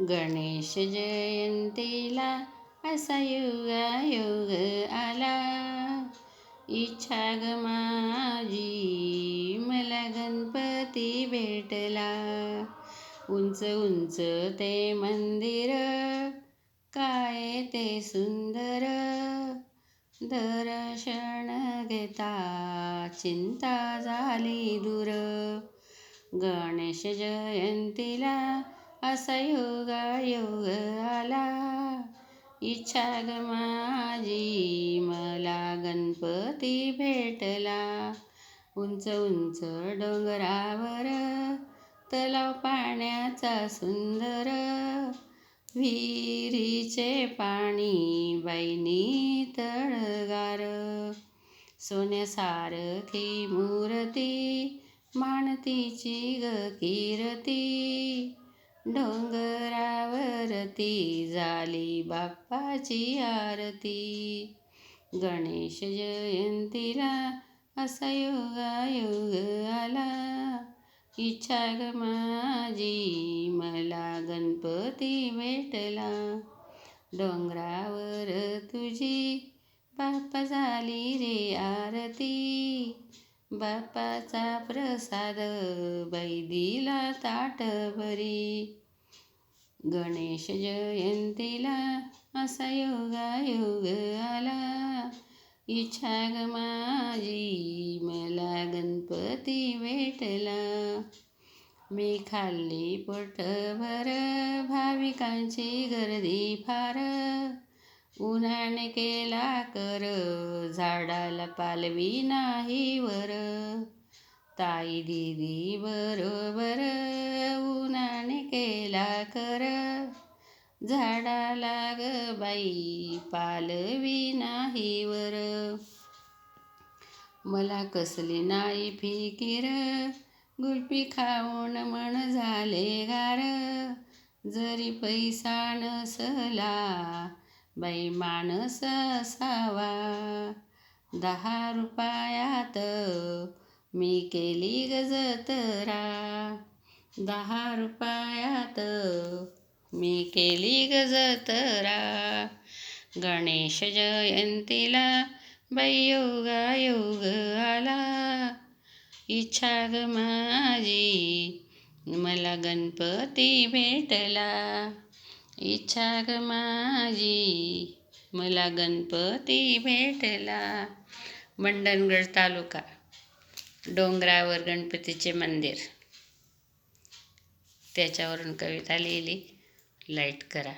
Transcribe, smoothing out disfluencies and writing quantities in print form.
गणेश जयंतीला असा योगायोग आला. इच्छा ग माझी मला गणपती भेटला. उंच उंच ते मंदिर काय ते सुंदर. दर्शन घेता चिंता झाली दूर. गणेश जयंतीला असा योगायोग आला. इच्छा ग माझी मला गणपती भेटला. उंच उंच डोंगरावर तलाव पाण्याचा सुंदर. विहिरीचे पाणी बाईंनी तळगार. सोन्यासारखी मूर्ती माणतीची ग कीर्ती. डोंगरावरती झाली बाप्पाची आरती. गणेश जयंतीला असा योगायोग आला. इच्छा ग माझी मला गणपती भेटला. डोंगरावर तुझी बाप्पा झाली रे आरती. बाप्पाचा प्रसाद बाई दिला ताटभरी. गणेश जयंतीला असा योगायोग आला. इच्छा ग माझी मला गणपती भेटला. मी खाल्ली पोटभर भाविकांची गर्दी फार. उन्हाने केला कर झाडाला पालवी नाही वर. ताई दीदी बरोबर उन्हाने केला कर. झाडाला ग बाई पालवी नाही वर. मला कसली नाही फिकीर गुलपी खाऊन मन झाले गार. जरी पैसा नसला बाई माणस असावा. 10 रुपयात मी केली ग जत्रा. 10 रुपयात मी केली ग जत्रा. गणेश जयंतीला बाई योगायोग आला. इच्छा ग माझी मला गणपती भेटला. इच्छा ग माझी मला गणपती भेटला. मंडणगड तालुका. डोंगरावर गणपतीचे मंदिर. त्याच्यावरून कविता लिहिली. लाईक करा.